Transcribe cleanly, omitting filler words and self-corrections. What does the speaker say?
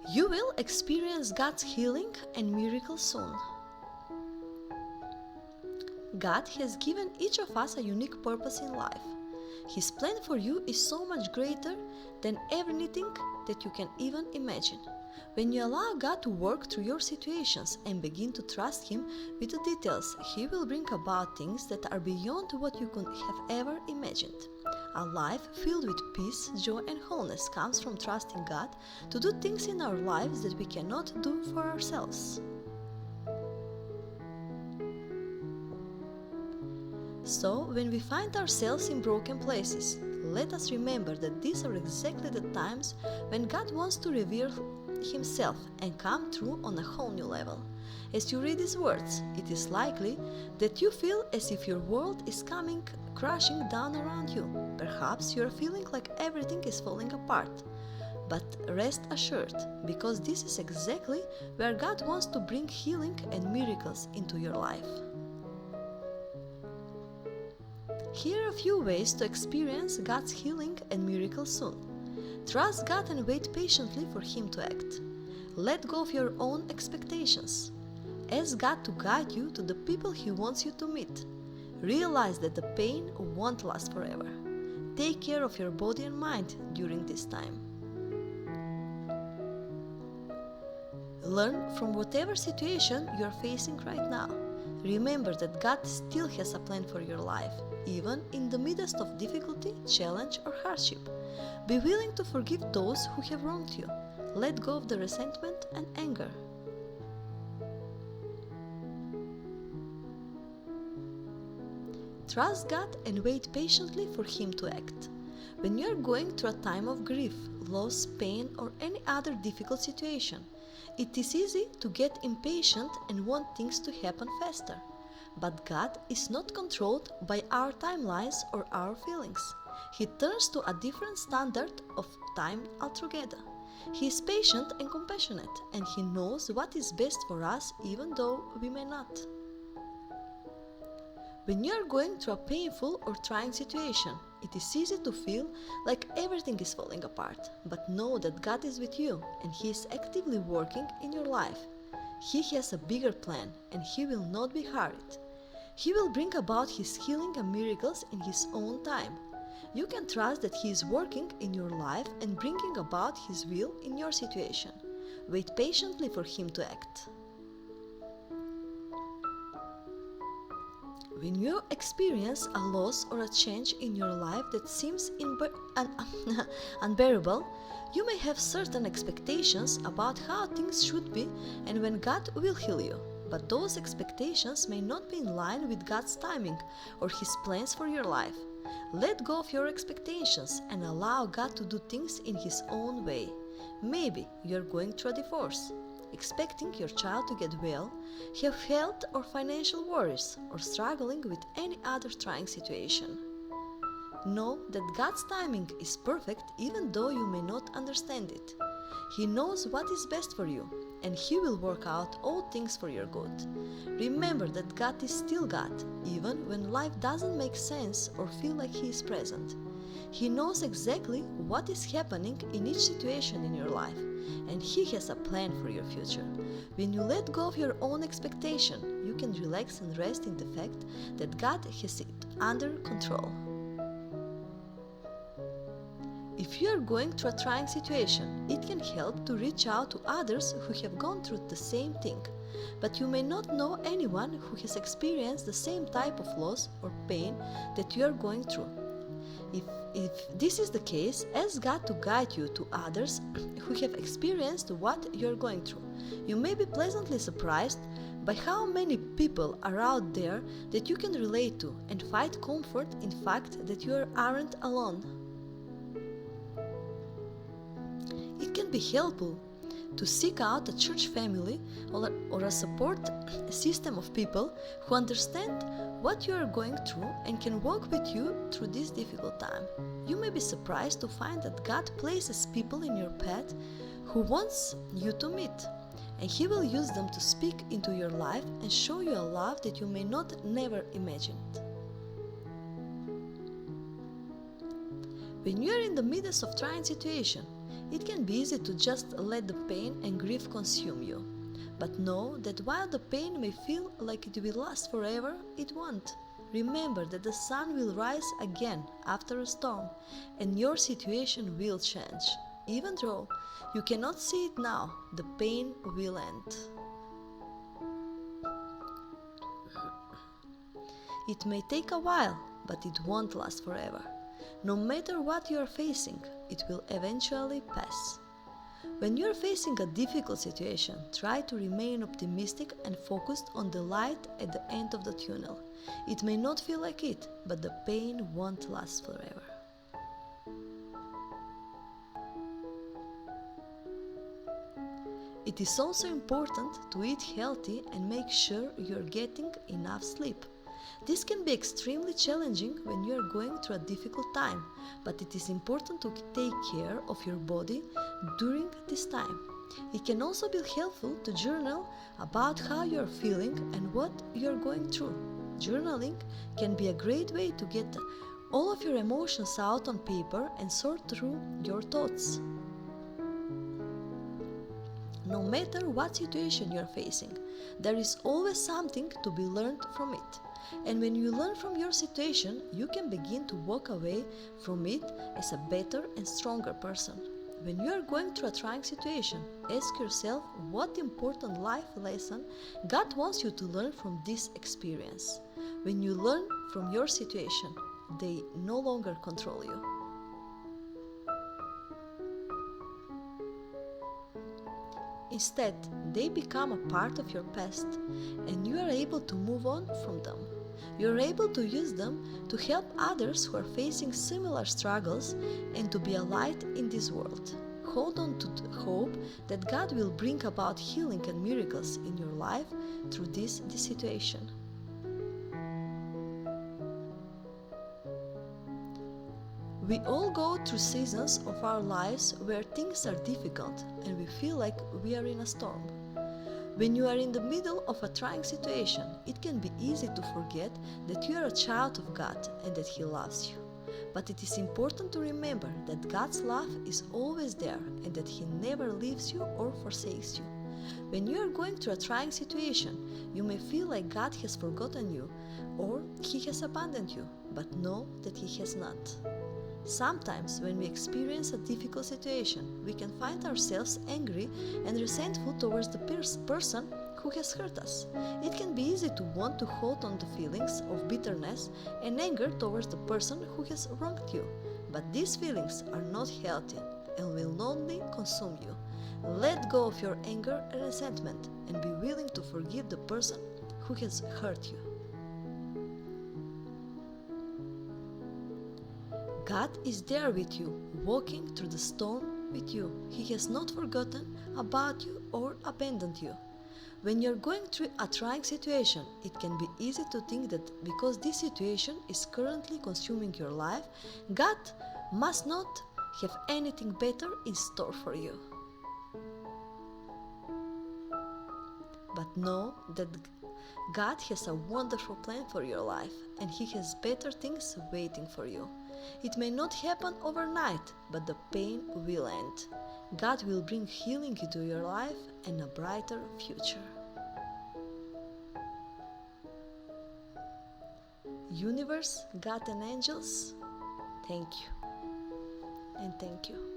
You will experience God's healing and miracles soon. God has given each of us a unique purpose in life. His plan for you is so much greater than anything that you can even imagine. When you allow God to work through your situations and begin to trust Him with the details, He will bring about things that are beyond what you could have ever imagined. A life filled with peace, joy, and wholeness comes from trusting God to do things in our lives that we cannot do for ourselves. So, when we find ourselves in broken places, let us remember that these are exactly the times when God wants to reveal Himself and come through on a whole new level. As you read these words, it is likely that you feel as if your world is coming crashing down around you. Perhaps you are feeling like everything is falling apart. But rest assured, because this is exactly where God wants to bring healing and miracles into your life. Here are a few ways to experience God's healing and miracles soon. Trust God and wait patiently for Him to act. Let go of your own expectations. Ask God to guide you to the people He wants you to meet. Realize that the pain won't last forever. Take care of your body and mind during this time. Learn from whatever situation you are facing right now. Remember that God still has a plan for your life, even in the midst of difficulty, challenge, or hardship. Be willing to forgive those who have wronged you. Let go of the resentment and anger. Trust God and wait patiently for Him to act. When you are going through a time of grief, loss, pain, or any other difficult situation, it is easy to get impatient and want things to happen faster. But God is not controlled by our timelines or our feelings. He turns to a different standard of time altogether. He is patient and compassionate, and He knows what is best for us even though we may not. When you are going through a painful or trying situation, it is easy to feel like everything is falling apart, but know that God is with you and He is actively working in your life. He has a bigger plan and He will not be hurried. He will bring about His healing and miracles in His own time. You can trust that He is working in your life and bringing about His will in your situation. Wait patiently for Him to act. When you experience a loss or a change in your life that seems unbearable, you may have certain expectations about how things should be and when God will heal you. But those expectations may not be in line with God's timing or His plans for your life. Let go of your expectations and allow God to do things in His own way. Maybe you are going through a divorce, expecting your child to get well, have health or financial worries, or struggling with any other trying situation. Know that God's timing is perfect even though you may not understand it. He knows what is best for you, and He will work out all things for your good. Remember that God is still God, even when life doesn't make sense or feel like He is present. He knows exactly what is happening in each situation in your life, and He has a plan for your future. When you let go of your own expectation, you can relax and rest in the fact that God has it under control. If you are going through a trying situation, it can help to reach out to others who have gone through the same thing, but you may not know anyone who has experienced the same type of loss or pain that you are going through. If this is the case, ask God to guide you to others who have experienced what you are going through. You may be pleasantly surprised by how many people are out there that you can relate to and find comfort in the fact that you aren't alone. It can be helpful to seek out a church family or a support system of people who understand what you are going through and can walk with you through this difficult time. You may be surprised to find that God places people in your path who wants you to meet, and He will use them to speak into your life and show you a love that you may not never imagined. When you are in the midst of trying situation, It can be easy to just let the pain and grief consume you. But know that while the pain may feel like it will last forever, it won't. Remember that the sun will rise again after a storm, and your situation will change. Even though you cannot see it now, the pain will end. It may take a while, but it won't last forever. No matter what you are facing, it will eventually pass. When you are facing a difficult situation, try to remain optimistic and focused on the light at the end of the tunnel. It may not feel like it, but the pain won't last forever. It is also important to eat healthy and make sure you are getting enough sleep. This can be extremely challenging when you are going through a difficult time, but it is important to take care of your body during this time. It can also be helpful to journal about how you are feeling and what you are going through. Journaling can be a great way to get all of your emotions out on paper and sort through your thoughts. No matter what situation you are facing, there is always something to be learned from it. And when you learn from your situation, you can begin to walk away from it as a better and stronger person. When you are going through a trying situation, ask yourself what important life lesson God wants you to learn from this experience. When you learn from your situation, they no longer control you. Instead, they become a part of your past, and you are able to move on from them. You are able to use them to help others who are facing similar struggles and to be a light in this world. Hold on to the hope that God will bring about healing and miracles in your life through this situation. We all go through seasons of our lives where things are difficult and we feel like we are in a storm. When you are in the middle of a trying situation, it can be easy to forget that you are a child of God and that He loves you. But it is important to remember that God's love is always there and that He never leaves you or forsakes you. When you are going through a trying situation, you may feel like God has forgotten you or He has abandoned you, but know that He has not. Sometimes, when we experience a difficult situation, we can find ourselves angry and resentful towards the person who has hurt us. It can be easy to want to hold on to feelings of bitterness and anger towards the person who has wronged you. But these feelings are not healthy and will only consume you. Let go of your anger and resentment and be willing to forgive the person who has hurt you. God is there with you, walking through the storm with you. He has not forgotten about you or abandoned you. When you're going through a trying situation, it can be easy to think that because this situation is currently consuming your life, God must not have anything better in store for you. But know that God has a wonderful plan for your life, and He has better things waiting for you. It may not happen overnight, but the pain will end. God will bring healing into your life and a brighter future. Universe, God and angels, thank you. And thank you.